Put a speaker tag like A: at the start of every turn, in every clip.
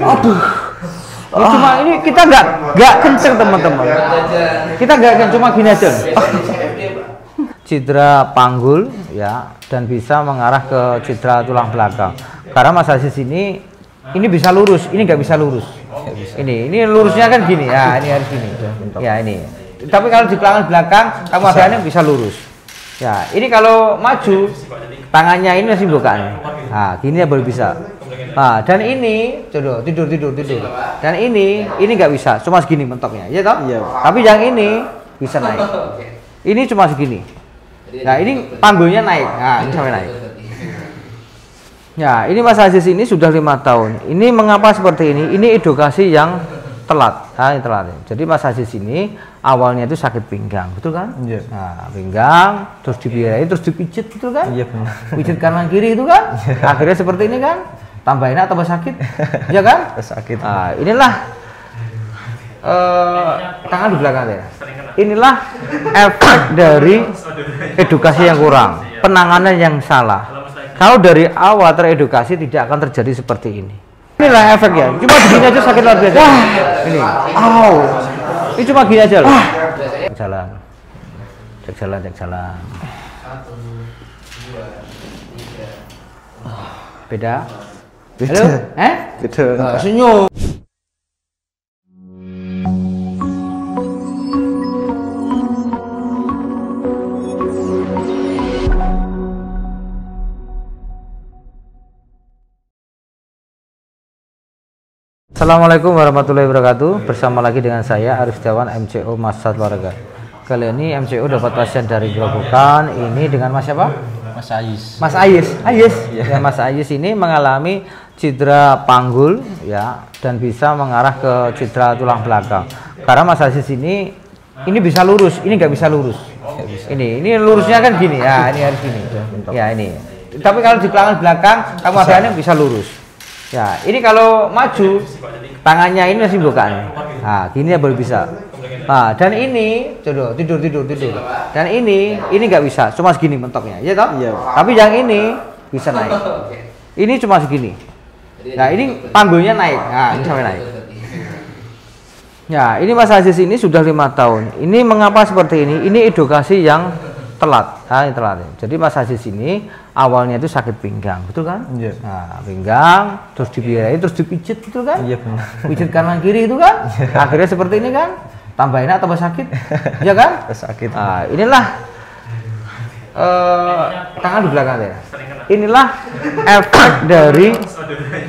A: Aduh. Cuma ini kita nggak kenceng teman-teman. Kita nggak cuma gini aja. Cedera panggul ya, dan bisa mengarah ke cedera tulang belakang. Karena Mas Aziz ini bisa lurus, ini nggak bisa lurus. Ini lurusnya kan gini ya, ini harus gini. Ya ini. Tapi kalau di belakang kamu agaknya bisa lurus. Ya, ini kalau maju tangannya ini masih bukaan. Nah, gini ya baru bisa. Nah, dan ini tidur. Dan ini nggak bisa, cuma segini mentoknya, ya toh? Iya. Tapi yang ini bisa naik. Ini cuma segini. Nah, ini panggulnya naik. Nah, ini sampai naik. Ya, ini Mas Aziz ini sudah 5 tahun. Ini mengapa seperti ini? Ini edukasi yang telat. Nah, ini telat. Jadi Mas Aziz ini awalnya itu sakit pinggang, betul kan? Iya. Nah, pinggang, terus dibiayain, terus dipijit, betul kan? Iya benar. Pijit kanan kiri itu kan? Akhirnya seperti ini kan? Tambah enak, tambah sakit, ya kan? Sakit. Nah, inilah tangan di belakang ya. Inilah efek dari edukasi yang kurang, penanganan yang salah. Kalau dari awal teredukasi tidak akan terjadi seperti ini. Inilah efeknya. Cuma begini aja sakit luar biasa. Ini. Ini cuma gini aja loh. Cek jalan. Beda. Halo? Beda. Senyum. Assalamualaikum warahmatullahi wabarakatuh. Bersama lagi dengan saya Arif Setiawan, MCO Massage Olahraga. Kali ini MCO dapat pasien dari Grobogan. Ini dengan Mas siapa? Mas Ayis. Mas Ayis. Ya, Mas Ayis ini mengalami cedera panggul ya, dan bisa mengarah ke cedera tulang belakang. Karena Mas Ayis ini bisa lurus, ini nggak bisa lurus. Ini lurusnya kan gini ya, ini harus gini. Ya ini. Tapi kalau di belakang kamu agaknya bisa lurus. Ya, ini kalau maju tangannya ini masih bukaan. Nah, gini ya baru bisa. Nah, dan ini tidur. Dan ini nggak bisa, cuma segini mentoknya, ya toh? Iya. Tapi yang ini bisa naik. Ini cuma segini. Nah, ini panggulnya naik. Nah, ini sampai naik. Ya, ini Mas Aziz ini sudah 5 tahun. Ini mengapa seperti ini? Ini edukasi yang telat. Nah, ini telat. Jadi Mas Aziz ini awalnya itu sakit pinggang, betul kan? Iya. Nah, pinggang, terus dibiayain, terus dipijit, betul kan? Iya benar. Pijit kanan kiri itu kan? Akhirnya seperti ini kan? Tambah enak, tambah sakit, ya kan? Sakit. Nah, inilah tangan di belakang ya. Inilah efek dari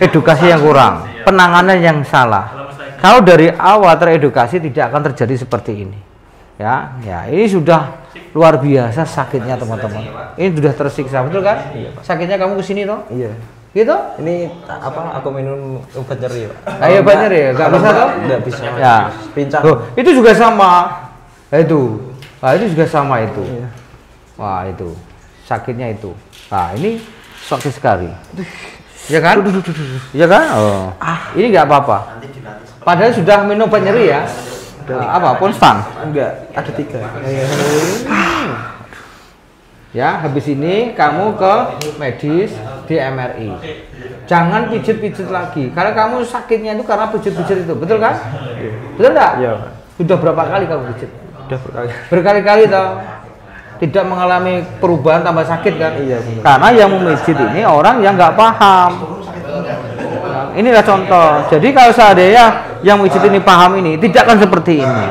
A: edukasi yang kurang, penanganan yang salah. Kalau dari awal teredukasi tidak akan terjadi seperti ini. Ya, ini sudah luar biasa sakitnya teman-teman. Ini sudah tersiksa, betul kan? Iya, Pak. Sakitnya kamu kesini toh? Iya. Gitu? Ini apa? Aku minum obat nyeri, Pak. Ayo obat nyeri ya? Gak bisa toh? Nggak bisa. Ya. Pincang. Loh, itu juga sama. Nah, itu. Nah, itu juga sama itu. Iya. Wah, itu. Sakitnya itu. Nah, ini sakit sekali. Ya kan? Ya kan? Oh. Ini nggak apa-apa. Padahal sudah minum obat nyeri ya. Apa? Ponstan? Enggak, ada 3. Ya, habis ini kamu ke medis di MRI. Jangan pijit-pijit lagi. Karena kamu sakitnya itu karena pijit-pijit itu, betul kan? Betul enggak? Iya. Sudah berapa kali kamu pijit? Sudah berkali-kali toh. Tidak mengalami perubahan tambah sakit kan? Iya. Karena yang memijit ini orang yang nggak paham. Inilah contoh. Jadi kalau seandainya yang mijit ini paham ini, tidak akan seperti ini.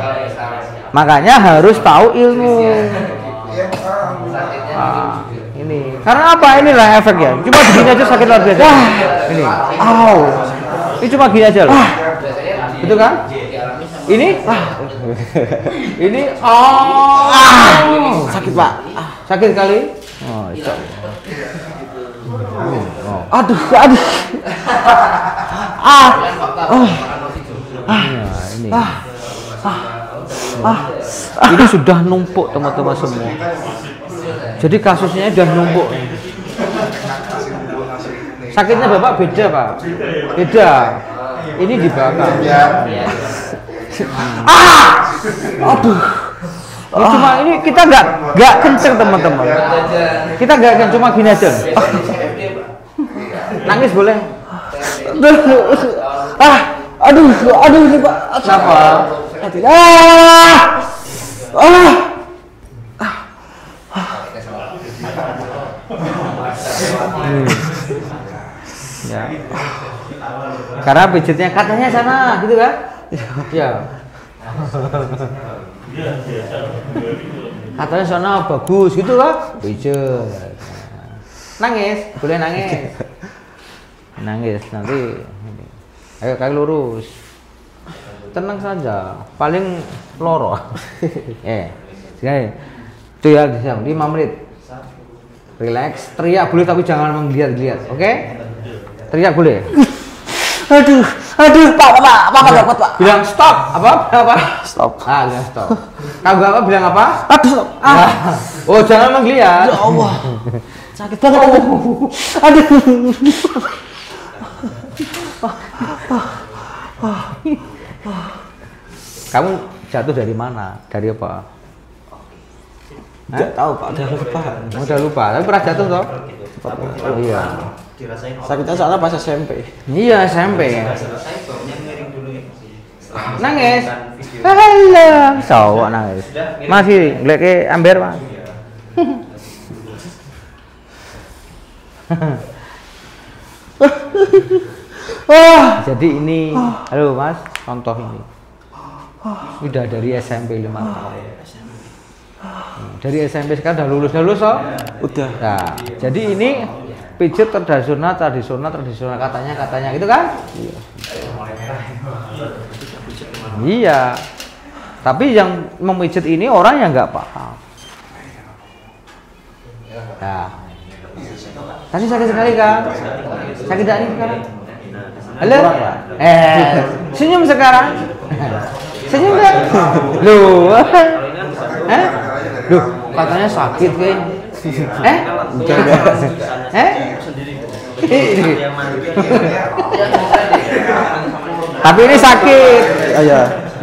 A: Makanya harus tahu ilmu. Nah, ini. Karena apa? Inilah efeknya. Cuma begini aja sakit luar biasa. Ini. Ini cuma gini aja loh. Betul kan? Ini. Ini. Sakit, Pak. Sakit kali. Oh, aduh. Ini sudah numpuk teman-teman semua. Jadi kasusnya sudah numpuk. Sakitnya Bapak beda, Pak. Beda. Ini di belakang. Aduh. Cuma ini kita nggak kenceng teman-teman. Kita nggak cuma gini aja. Nangis boleh.
B: Aduh ini Pak.
A: Kenapa? Ya. Karena pijitnya katanya sana, gitu kan? Ya. Katanya sana bagus, gitu kan? Pijit. Nangis, boleh nangis. Nangis nanti. Ayo kaki lurus. Tenang saja, paling loro. Itu ya, 5 menit. Relax, teriak boleh tapi jangan menggeliat-geliat, oke? Teriak boleh.
B: Aduh, Pak dapat Pak.
A: Bilang stop, apa?
B: Stop.
A: Bilang stop. Kagak apa bilang apa?
B: Aduh, stop.
A: Oh, jangan menggeliat.
B: Ya Allah. Sakit banget. Aduh.
A: Kamu jatuh dari mana? Dari apa?
B: Tidak tahu Pak,
A: Udah lupa. Tapi pernah jatuh toh? Oh iya.
B: Sakitnya soalnya pas SMP.
A: Iya, SMP. Nangis. Halo, cowok nangis. Masih ngeleke ember, Pak. Jadi ini, halo Mas, contoh ini. Udah dari SMP 5 tahun. Dari SMP sekarang udah lulus toh?
B: Udah.
A: Nah, jadi ini pijit tradisional katanya gitu kan? Iya. Tapi yang memijit ini orang yang nggak paham. Nah. Tadi sakit sekali kan? Sakit dari sekarang? Halo? Senyum sekarang? Senyum kan? Loh. Loh, katanya sakit kan? Tapi ini sakit.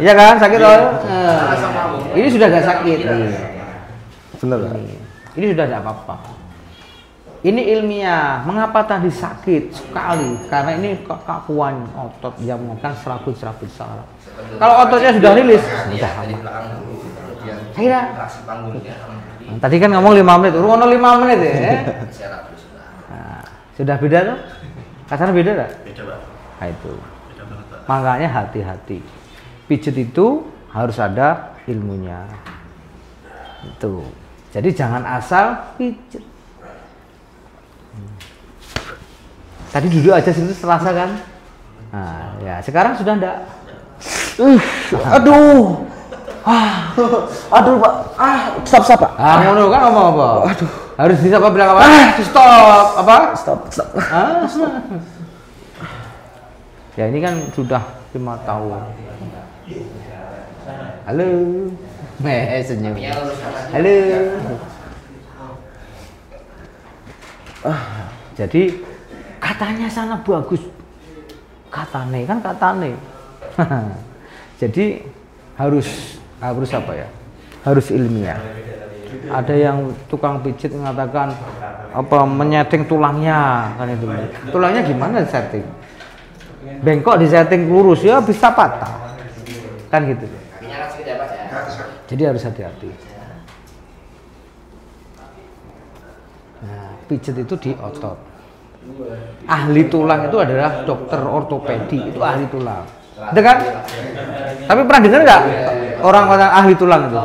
A: Iya kan? Sakit loh. Ini sudah gak sakit.
B: Bener.
A: Ini sudah tidak apa-apa. Ini ilmiah. Mengapa tadi sakit sekali? Karena ini kekakuan otot yang makan serabut-serabut saraf. Kalau ototnya sudah rilis, sudah aman. Kira. Tadi kan ngomong 5 menit, urung 5 menit ya. Nah, sudah beda tuh? Kasarnya beda enggak? Beda, Pak. Nah, itu. Makanya hati-hati. Pijit itu harus ada ilmunya. Itu. Jadi jangan asal pijit. Tadi duduk aja situ selasa kan? Nah, ya sekarang sudah enggak.
B: Aduh. Aduh Pak. Stop Pak.
A: Ngono kan ngomong apa? Aduh. Harus disapa bilang apa? Stop. Apa? Stop. Ya ini kan sudah 5 tahun. Halo. Senyum. Halo. Jadi katanya sana bagus. Katane. Jadi harus apa ya? Harus ilmiah. Ada yang tukang pijit mengatakan apa menyeting tulangnya kan itu. Tulangnya gimana setting? Bengkok di setting lurus ya bisa patah. Kan gitu. Jadi harus hati-hati. Nah, pijit itu di otot. Ahli tulang itu adalah dokter ortopedi, itu ahli tulang. Itu kan? Tapi pernah dengar nggak orang-orang ahli tulang itu?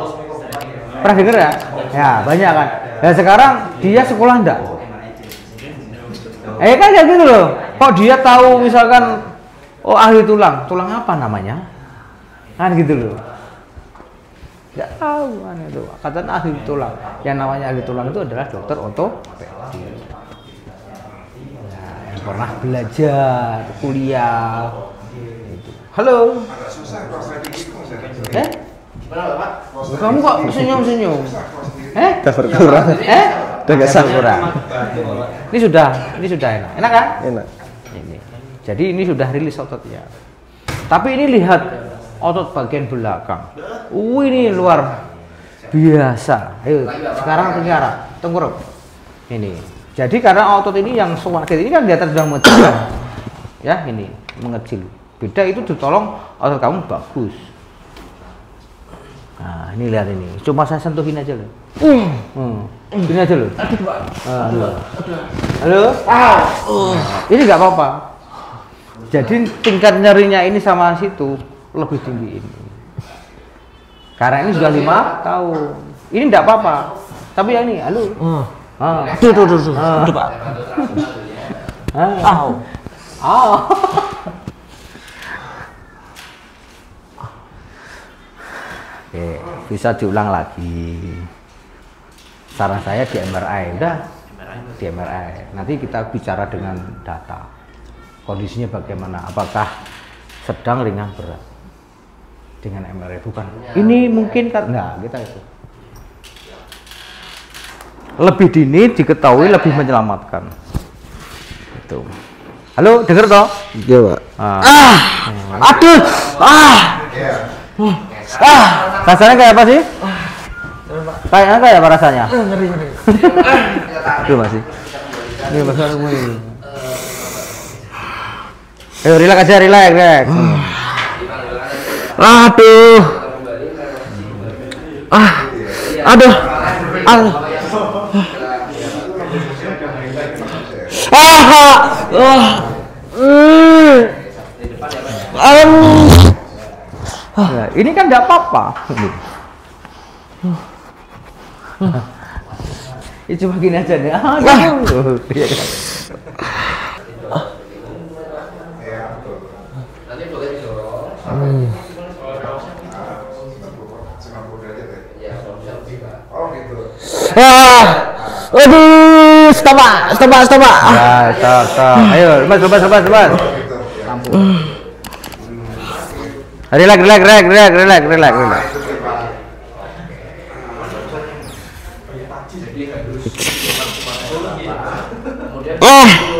A: Pernah dengar ya? Ya banyak kan. Ya sekarang dia sekolah enggak? Kan kayak gitu loh. Kok dia tahu misalkan oh ahli tulang apa namanya? Kan gitu loh. Nggak tahu kan itu. Katanya ahli tulang. Yang namanya ahli tulang itu adalah dokter ortopedi. Nah, yang pernah belajar kuliah. Halo. Kamu kok senyum-senyum?
B: Udah berkurang. Udah gak kurang.
A: Ini sudah enak. Enak kan?
B: Enak.
A: Ini. Jadi ini sudah rilis ototnya. Tapi ini lihat otot bagian belakang. Ini luar biasa. Ayo, sekarang tengkurap. Ini. Jadi karena otot ini yang sakit ini kan di atas sudah mecah. ya ini mengecil. Beda itu ditolong otot kamu bagus. Nah ini lihat ini, cuma saya sentuhin aja loh. Ini aja loh. Halo. Halo. Ini nggak apa-apa. Jadi tingkat nyerinya ini sama situ lebih tinggi ini. Karena ini sudah 5 tahun. Ini enggak apa-apa. Tapi yang ini, halo. Tuh, Pak. Oke, bisa diulang lagi. Saran saya di MRI, udah. Di MRI. Nanti kita bicara dengan data. Kondisinya bagaimana? Apakah sedang, ringan, berat? Dengan MRI bukan. Ini mungkin kan enggak, kita itu. Lebih dini diketahui lebih menyelamatkan. Itu. Halo, dengar toh?
B: Iya, Pak.
A: Aduh. Rasanya kayak apa sih? Kayak apa rasanya?
B: Ngeri.
A: Itu masih. Ini masalahmu ini. Ayo relax aja, relax.
B: Aduh. Aduh.
A: Ya, ini kan enggak apa-apa. Ini cuma gini aja nih.
B: Aduh, stop.
A: Ya, stop. Ayo, lepas. Relax.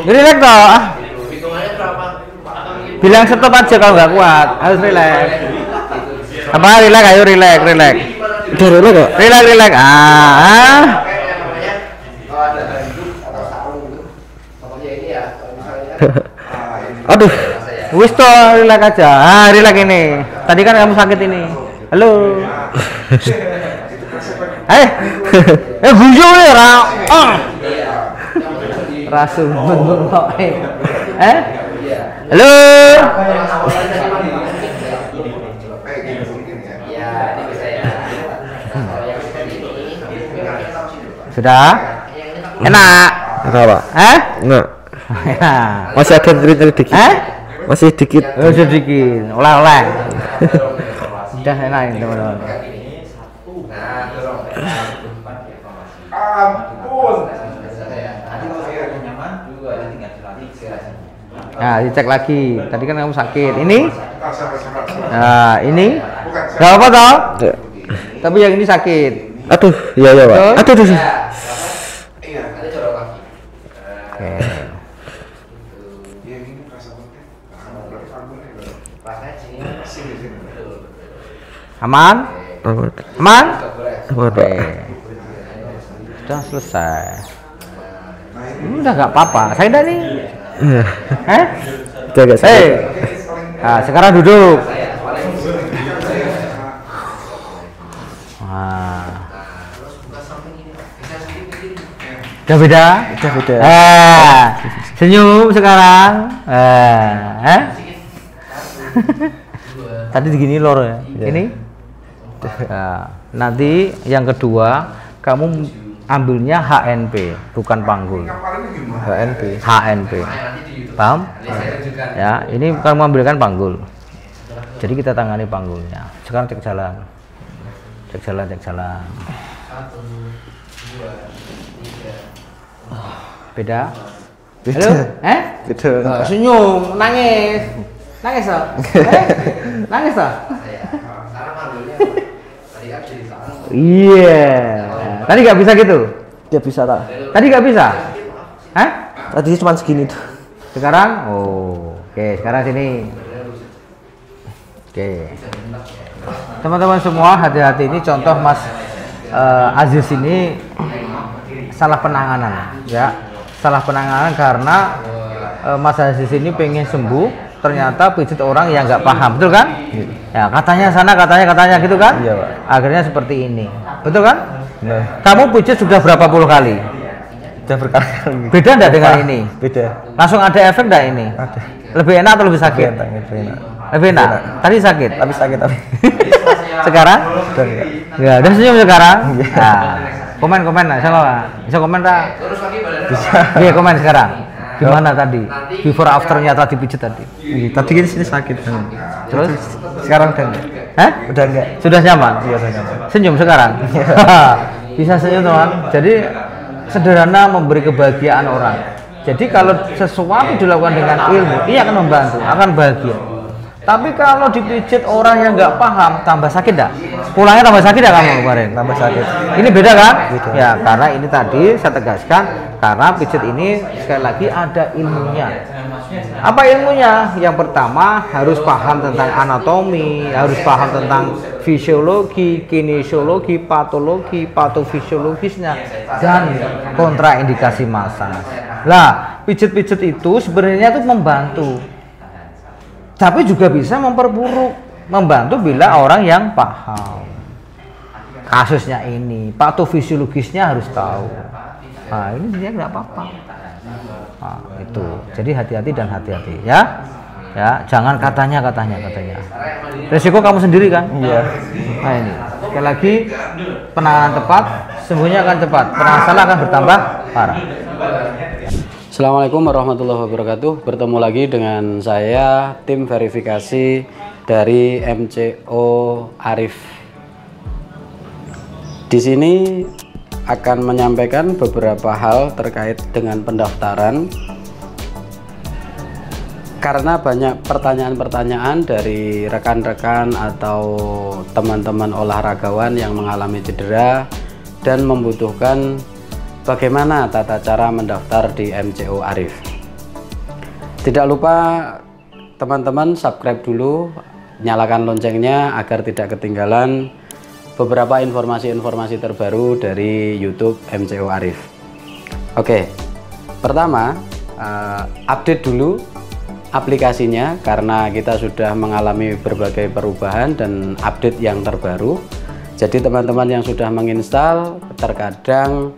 A: Relax toh. Bilang stop aja kalau nggak kuat, harus relax. Apa relax? Ayo relax.
B: Udah relax kok.
A: Relax.
B: Aduh.
A: Wis toh, relax aja. Relax ini. Tadi kan kamu sakit ini. Halo. Guyu ya, Ra. Rasul bentuk. Halo. Sudah? Enak.
B: Kenapa? Enggak. Masih ada nyeri dikit. Masih dikit.
A: Sedikit. Oleh. Udah enak ini, teman-teman. Nah, dicek lagi. Tadi kan kamu sakit. Ini? Nah, ini? Gak apa toh? Tapi yang ini sakit.
B: Aduh, iya Pak. Aduh.
A: Oke. Aman? Aman? Oke. Sudah selesai. Udah nggak apa-apa. Saya udah nih.
B: Jaga saya.
A: Nah, sekarang duduk. Nah. Udah beda?
B: Udah beda.
A: Senyum sekarang. Tadi begini lor ya. Ini. Nanti yang kedua kamu ambilnya HNP, bukan panggul. HNP. Paham? Ya, ini kamu ambilkan panggul. Jadi kita tangani panggulnya. Sekarang cek jalan. Cek jalan. Beda? Halo?
B: Beda.
A: Senyum, nangis toh? Nangis toh? Iya. Tadi nggak bisa gitu?
B: Dia bisa tak?
A: Tadi nggak bisa?
B: Tadi cuma segini tuh.
A: Sekarang? Oke. Sekarang sini. Oke. Teman-teman semua hati-hati, ini contoh Mas Aziz ini salah penanganan, ya. Salah penanganan karena Mas Aziz ini pengen sembuh, ternyata pijit orang yang nggak paham, betul kan? Ya, katanya sana, katanya gitu kan?
B: Iya, Pak.
A: Akhirnya seperti ini, betul kan?
B: Nah,
A: Kamu pijit sudah berapa puluh kali?
B: udah berkali-kali.
A: Beda enggak dengan ini?
B: Beda.
A: Langsung ada efek enggak ini?
B: Ada.
A: Lebih enak atau lebih sakit?
B: Lebih enak.
A: Lebih enak. Tadi sakit.
B: Tapi sakit tapi.
A: Sekarang?
B: Udah enggak.
A: Ya, udah senyum sekarang. Nah, komen nah, bisa komen tak?
B: Bisa.
A: Iya, komen sekarang. Gimana tadi? Before afternya tadi pijit tadi.
B: Tadi kan sini sakit.
A: Terus
B: Sekarang udah enggak.
A: Hah?
B: Udah enggak.
A: Sudah nyaman?
B: Iya, udah nyaman.
A: Senyum sekarang. Bisa senyum, teman. Jadi sederhana memberi kebahagiaan orang. Jadi kalau sesuatu dilakukan dengan ilmu, dia akan membantu, akan bahagia. Tapi kalau dipijit orang yang nggak paham, tambah sakit dah. Pulangnya tambah sakit dah kamu kemarin.
B: Tambah sakit.
A: Ini beda kan?
B: Beda.
A: Ya, karena ini tadi saya tegaskan, karena pijit ini sekali lagi ada ilmunya. Apa ilmunya? Yang pertama harus paham tentang anatomi, harus paham tentang fisiologi, kinesiologi, patologi, patofisiologisnya, dan kontraindikasi massage. Lah, pijit-pijit itu sebenarnya itu membantu, tapi juga bisa memperburuk. Membantu bila orang yang paham kasusnya ini, patofisiologisnya harus tahu. Nah, ini dia nggak apa-apa. Nah, itu. Jadi hati-hati dan hati-hati ya. Ya, jangan katanya. Resiko kamu sendiri kan?
B: Iya.
A: Nah, ini. Sekali lagi, penanganan tepat, sembuhnya akan cepat. Penanganan salah akan bertambah parah.
C: Assalamualaikum warahmatullahi wabarakatuh. Bertemu lagi dengan saya, tim verifikasi dari MCO Arif. Di sini akan menyampaikan beberapa hal terkait dengan pendaftaran, karena banyak pertanyaan-pertanyaan dari rekan-rekan atau teman-teman olahragawan yang mengalami cedera dan membutuhkan bagaimana tata cara mendaftar di MCO Arif. Tidak lupa teman-teman subscribe dulu, nyalakan loncengnya agar tidak ketinggalan beberapa informasi-informasi terbaru dari YouTube MCO Arif. Oke, pertama update dulu aplikasinya, karena kita sudah mengalami berbagai perubahan dan update yang terbaru. Jadi teman-teman yang sudah menginstal terkadang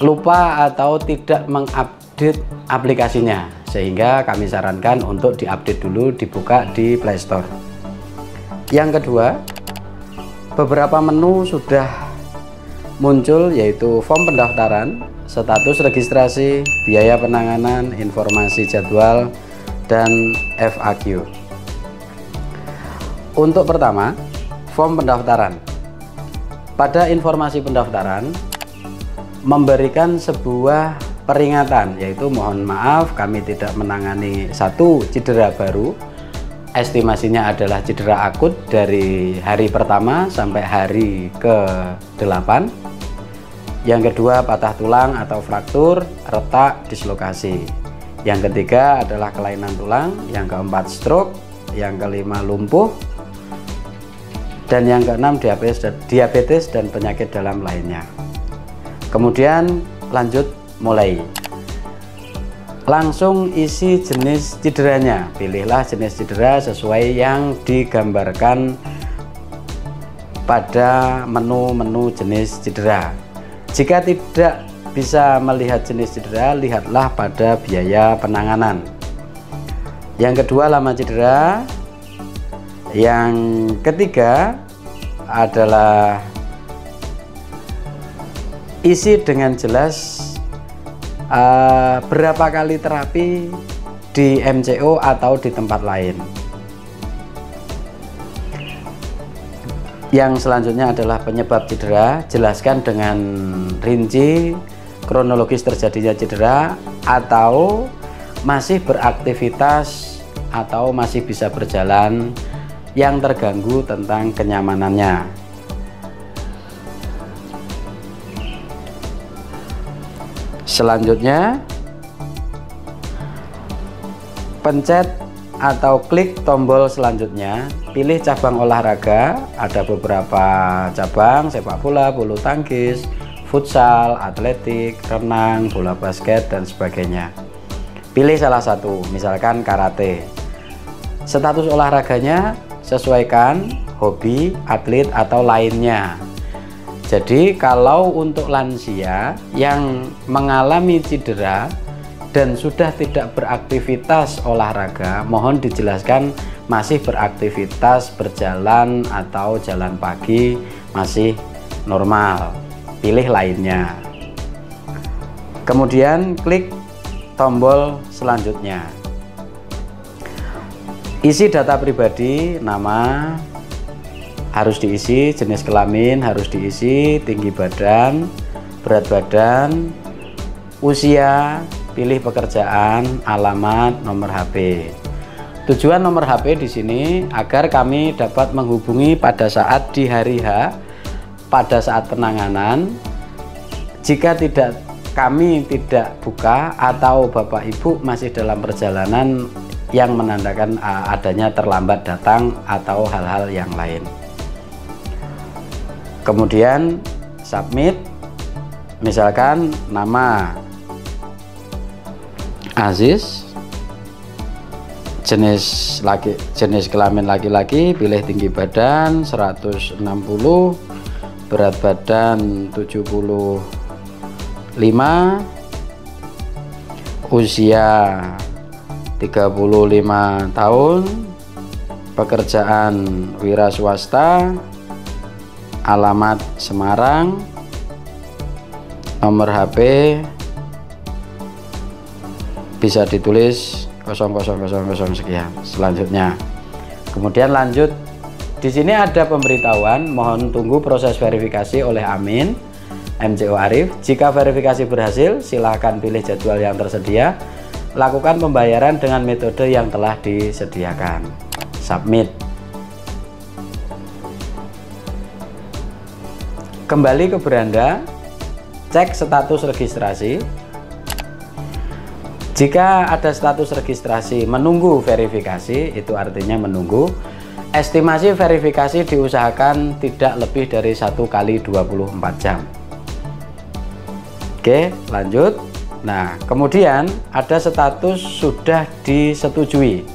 C: lupa atau tidak mengupdate aplikasinya, sehingga kami sarankan untuk diupdate dulu, dibuka di Play Store. Yang kedua, beberapa menu sudah muncul, yaitu form pendaftaran, status registrasi, biaya penanganan, informasi jadwal, dan FAQ. Untuk pertama, form pendaftaran. Pada informasi pendaftaran memberikan sebuah peringatan, yaitu mohon maaf kami tidak menangani satu cedera baru, estimasinya adalah cedera akut dari hari pertama sampai hari ke-8. Yang kedua, patah tulang atau fraktur, retak, dislokasi. Yang ketiga adalah kelainan tulang. Yang keempat, stroke. Yang kelima, lumpuh. Dan yang keenam, diabetes dan penyakit dalam lainnya. Kemudian lanjut mulai. Langsung isi jenis cederanya. Pilihlah jenis cedera sesuai yang digambarkan pada menu-menu jenis cedera. Jika tidak bisa melihat jenis cedera, lihatlah pada biaya penanganan. Yang kedua, lama cedera. Yang ketiga adalah isi dengan jelas berapa kali terapi di MCO atau di tempat lain. Yang selanjutnya adalah penyebab cedera. Jelaskan dengan rinci kronologis terjadinya cedera, atau masih beraktivitas atau masih bisa berjalan, yang terganggu tentang kenyamanannya. Selanjutnya, pencet atau klik tombol selanjutnya, pilih cabang olahraga. Ada beberapa cabang: sepak bola, bulu tangkis, futsal, atletik, renang, bola basket, dan sebagainya. Pilih salah satu, misalkan karate. Status olahraganya sesuaikan hobi, atlet, atau lainnya. Jadi kalau untuk lansia yang mengalami cedera dan sudah tidak beraktivitas olahraga, mohon dijelaskan masih beraktivitas berjalan atau jalan pagi masih normal. Pilih lainnya. Kemudian klik tombol selanjutnya. Isi data pribadi, nama harus diisi, jenis kelamin harus diisi, tinggi badan, berat badan, usia, pilih pekerjaan, alamat, nomor HP. Tujuan nomor HP di sini agar kami dapat menghubungi pada saat di hari H, pada saat penanganan. Jika kami tidak buka atau Bapak Ibu masih dalam perjalanan yang menandakan adanya terlambat datang atau hal-hal yang lain. Kemudian submit, misalkan nama Aziz, jenis kelamin laki-laki, pilih tinggi badan 160, berat badan 75, usia 35 tahun, pekerjaan wira swasta, alamat Semarang, nomor HP bisa ditulis 0000 sekian. Selanjutnya, kemudian lanjut. Di sini ada pemberitahuan, mohon tunggu proses verifikasi oleh Amin MCO Arif. Jika verifikasi berhasil, silahkan pilih jadwal yang tersedia. Lakukan pembayaran dengan metode yang telah disediakan. Submit. Kembali ke beranda, cek status registrasi. Jika ada status registrasi menunggu verifikasi, itu artinya menunggu. Estimasi verifikasi diusahakan tidak lebih dari 1 kali 24 jam. Oke, lanjut. Nah, kemudian ada status sudah disetujui.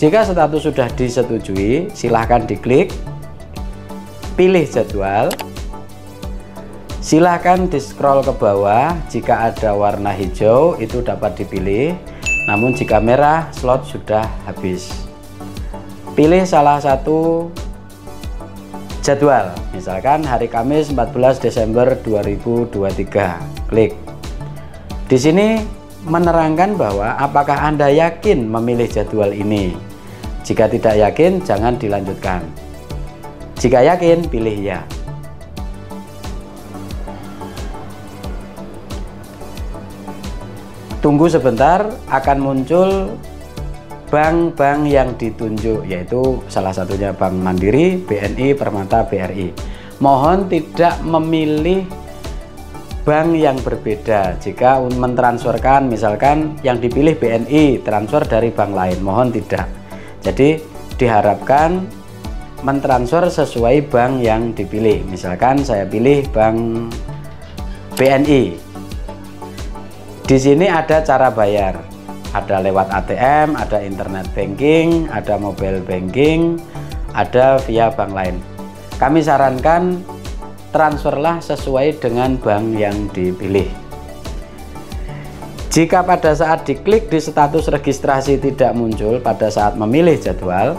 C: Jika status sudah disetujui, silahkan diklik, pilih jadwal, silahkan di scroll ke bawah. Jika ada warna hijau itu dapat dipilih, namun jika merah slot sudah habis. Pilih salah satu jadwal, misalkan hari Kamis 14 Desember 2023, klik. Di sini menerangkan bahwa apakah Anda yakin memilih jadwal ini. Jika tidak yakin, jangan dilanjutkan. Jika yakin, pilih ya. Tunggu sebentar, akan muncul bank-bank yang ditunjuk, yaitu salah satunya Bank Mandiri, BNI, Permata, BRI. Mohon tidak memilih bank yang berbeda. Jika mentransferkan, misalkan yang dipilih BNI, transfer dari bank lain, mohon tidak. Jadi diharapkan mentransfer sesuai bank yang dipilih. Misalkan saya pilih bank BNI. Di sini ada cara bayar, ada lewat ATM, ada internet banking, ada mobile banking, ada via bank lain. Kami sarankan transferlah sesuai dengan bank yang dipilih. Jika pada saat diklik di status registrasi tidak muncul pada saat memilih jadwal,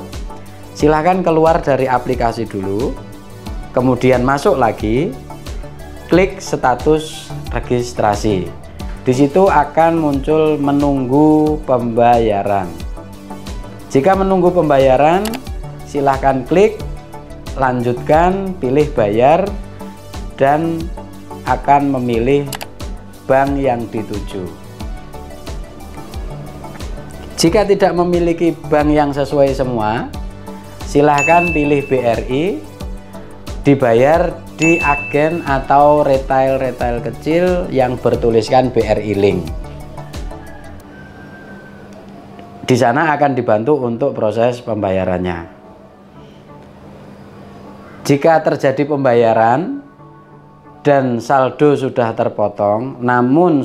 C: silahkan keluar dari aplikasi dulu, kemudian masuk lagi, klik status registrasi. Di situ akan muncul menunggu pembayaran. Jika menunggu pembayaran, silahkan klik lanjutkan, pilih bayar, dan akan memilih bank yang dituju. Jika tidak memiliki bank yang sesuai semua, silahkan pilih BRI, dibayar di agen atau retail kecil yang bertuliskan BRI Link. Di sana akan dibantu untuk proses pembayarannya. Jika terjadi pembayaran dan saldo sudah terpotong, namun